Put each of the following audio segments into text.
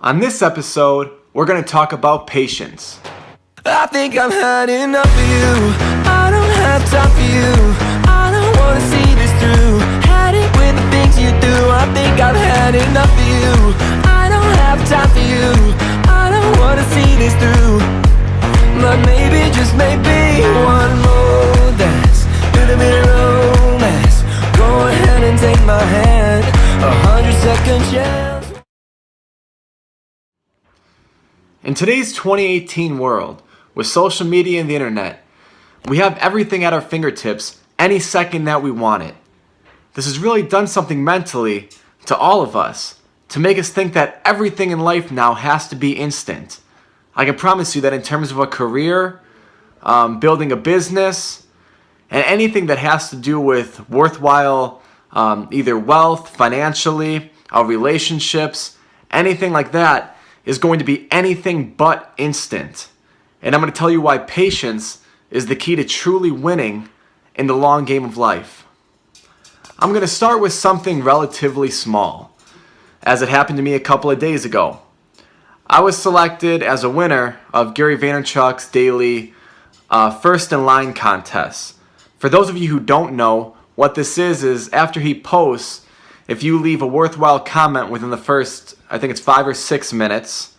On this episode, we're going to talk about patience. I think I've had enough of you. I don't have time for you. I don't wanna see this through. Had it with the things you do. I think I've had enough of you. I don't have time for you. I don't wanna see this through. But maybe, just maybe, one more dance, little bit of romance. Go ahead and take my hand, 100-second chance. In today's 2018 world, with social media and the internet, we have everything at our fingertips any second that we want it. This has really done something mentally to all of us to make us think that everything in life now has to be instant. I can promise you that in terms of a career, building a business, and anything that has to do with worthwhile either wealth, financially, relationships, anything like that is going to be anything but instant. And I'm going to tell you why patience is the key to truly winning in the long game of life. I'm going to start with something relatively small, as it happened to me a couple of days ago. I was selected as a winner of Gary Vaynerchuk's daily First Inline contest. For those of you who don't know, what this is after he posts, if you leave a worthwhile comment within the first, I think it's 5 or 6 minutes,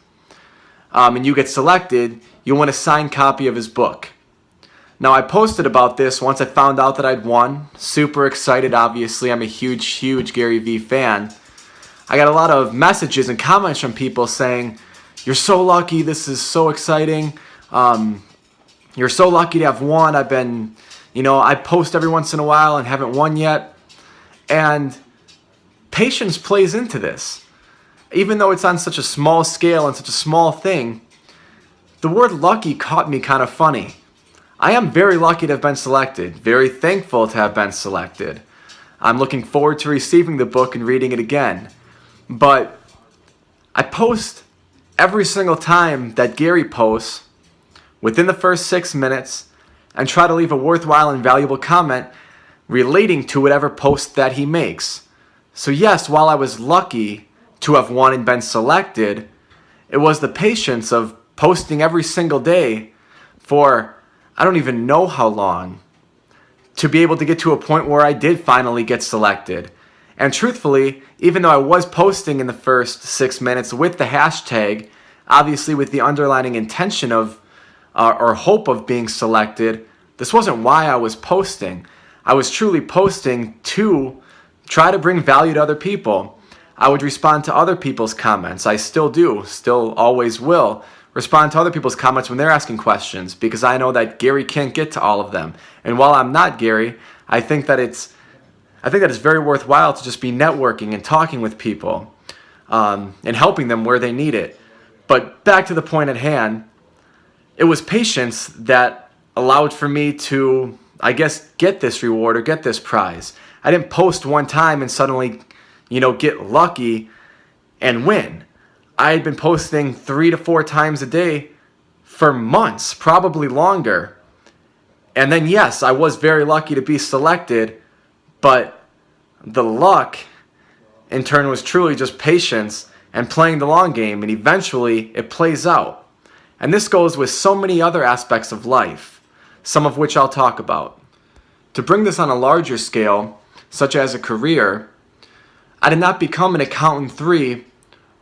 and you get selected, you'll win a signed copy of his book. Now, I posted about this once I found out that I'd won. Super excited, obviously. I'm a huge Gary Vee fan. I got a lot of messages and comments from people saying, "You're so lucky, this is so exciting. You're so lucky to have won. I post every once in a while and haven't won yet." And patience plays into this. Even though it's on such a small scale and such a small thing, the word lucky caught me kind of funny. I am very lucky to have been selected, very thankful to have been selected. I'm looking forward to receiving the book and reading it again. But I post every single time that Gary posts within the first 6 minutes and try to leave a worthwhile and valuable comment relating to whatever post that he makes. So yes, while I was lucky to have won and been selected, it was the patience of posting every single day for I don't even know how long to be able to get to a point where I did finally get selected. And truthfully, even though I was posting in the first 6 minutes with the hashtag, obviously with the underlining intention of or hope of being selected, this wasn't why I was posting. I was truly posting to try to bring value to other people. I would respond to other people's comments. I still do, still always will respond to other people's comments when they're asking questions because I know that Gary can't get to all of them. And while I'm not Gary, I think that it's very worthwhile to just be networking and talking with people and helping them where they need it. But back to the point at hand, it was patience that allowed for me to, I guess, get this reward or get this prize. I didn't post one time and suddenly, get lucky and win. I had been posting 3 to 4 times a day for months, probably longer. And then yes, I was very lucky to be selected, but the luck in turn was truly just patience and playing the long game, and eventually it plays out. And this goes with so many other aspects of life, some of which I'll talk about. To bring this on a larger scale, such as a career, I did not become an accountant 3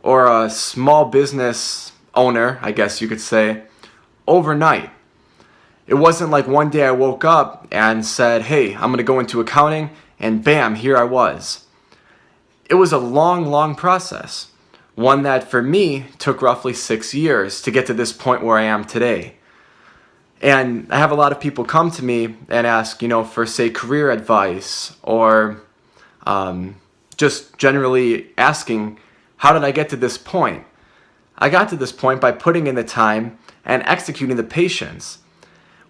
or a small business owner, I guess you could say, overnight. It wasn't like one day I woke up and said, "Hey, I'm going to go into accounting," and bam, here I was. It was a long process. One that for me took roughly 6 years to get to this point where I am today. And I have a lot of people come to me and ask, for say career advice or just generally asking, how did I get to this point? I got to this point by putting in the time and executing the patience.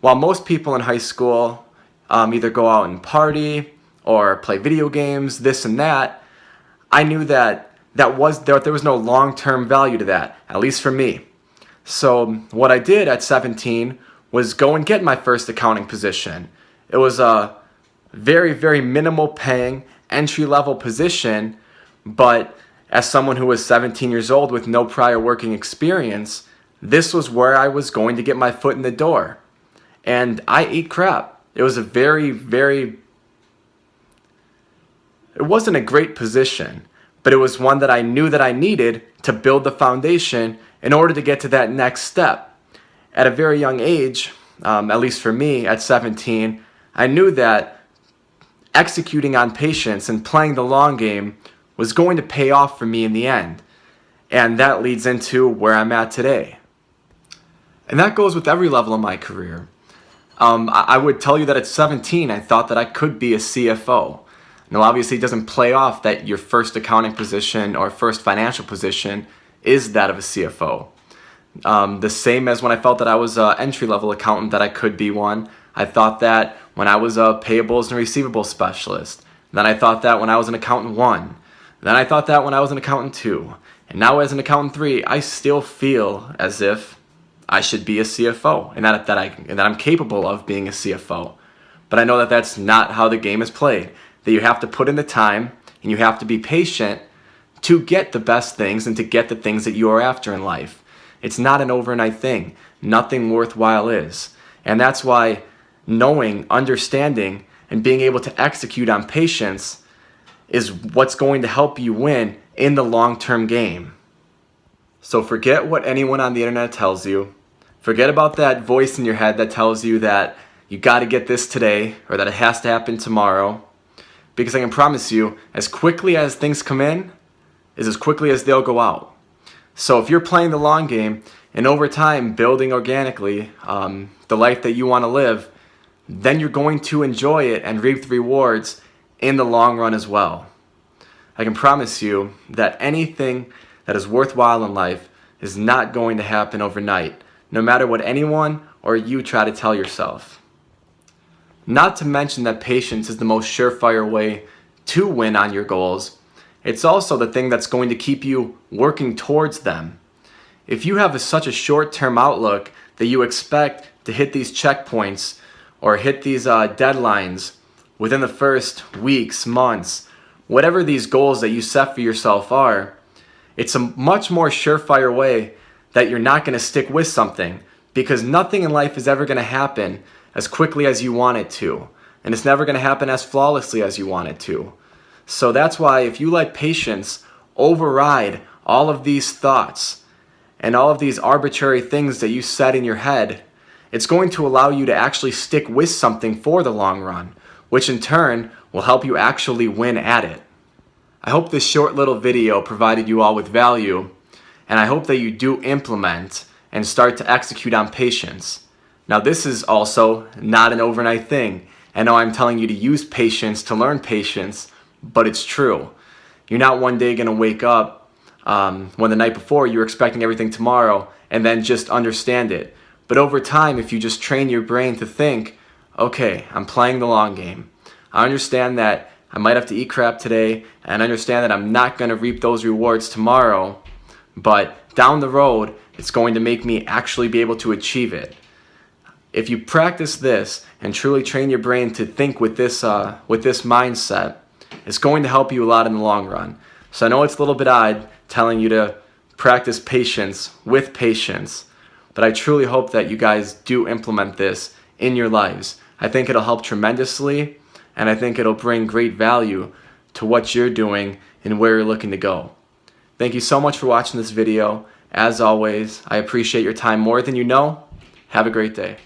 While most people in high school either go out and party or play video games, this and that, I knew that there was no long-term value to that, at least for me. So what I did at 17 was go and get my first accounting position. It was a very minimal paying entry-level position, but As someone who was 17 years old with no prior working experience, this was where I was going to get my foot in the door. And I ate crap. It was a it wasn't a great position, but it was one that I knew that I needed to build the foundation in order to get to that next step. At a very young age, at least for me, at 17, I knew that executing on patience and playing the long game was going to pay off for me in the end. And that leads into where I'm at today. And that goes with every level of my career. I would tell you that at 17, I thought that I could be a CFO. Now, obviously, it doesn't play off that your first accounting position or first financial position is that of a CFO. The same as when I felt that I was an entry-level accountant, that I could be one. I thought that when I was a payables and receivables specialist. Then I thought that when I was an accountant 1. Then I thought that when I was an accountant 2. And now as an accountant 3, I still feel as if I should be a CFO and that I'm capable of being a CFO. But I know that that's not how the game is played. That you have to put in the time and you have to be patient to get the best things and to get the things that you are after in life. It's not an overnight thing. Nothing worthwhile is. And that's why knowing, understanding, and being able to execute on patience is what's going to help you win in the long-term game. So forget what anyone on the internet tells you. Forget about that voice in your head that tells you that you got to get this today or that it has to happen tomorrow. Because I can promise you, as quickly as things come in, is as quickly as they'll go out. So if you're playing the long game and over time building organically the life that you want to live, then you're going to enjoy it and reap the rewards in the long run as well. I can promise you that anything that is worthwhile in life is not going to happen overnight, no matter what anyone or you try to tell yourself. Not to mention that patience is the most surefire way to win on your goals. It's also the thing that's going to keep you working towards them. If you have such a short-term outlook that you expect to hit these checkpoints or hit these deadlines within the first weeks, months, whatever these goals that you set for yourself are, it's a much more surefire way that you're not going to stick with something, because nothing in life is ever going to happen as quickly as you want it to, and it's never going to happen as flawlessly as you want it to. So that's why if you let patience override all of these thoughts and all of these arbitrary things that you set in your head, it's going to allow you to actually stick with something for the long run, which in turn will help you actually win at it. I hope this short little video provided you all with value, and I hope that you do implement and start to execute on patience. Now, this is also not an overnight thing. I know I'm telling you to use patience to learn patience, but it's true. You're not one day going to wake up when the night before you were expecting everything tomorrow and then just understand it. But over time, if you just train your brain to think, okay, I'm playing the long game. I understand that I might have to eat crap today, and I understand that I'm not going to reap those rewards tomorrow, but down the road, it's going to make me actually be able to achieve it. If you practice this and truly train your brain to think with this mindset, it's going to help you a lot in the long run. So I know it's a little bit odd telling you to practice patience with patience, but I truly hope that you guys do implement this in your lives. I think it'll help tremendously, and I think it'll bring great value to what you're doing and where you're looking to go. Thank you so much for watching this video. As always, I appreciate your time more than you know. Have a great day.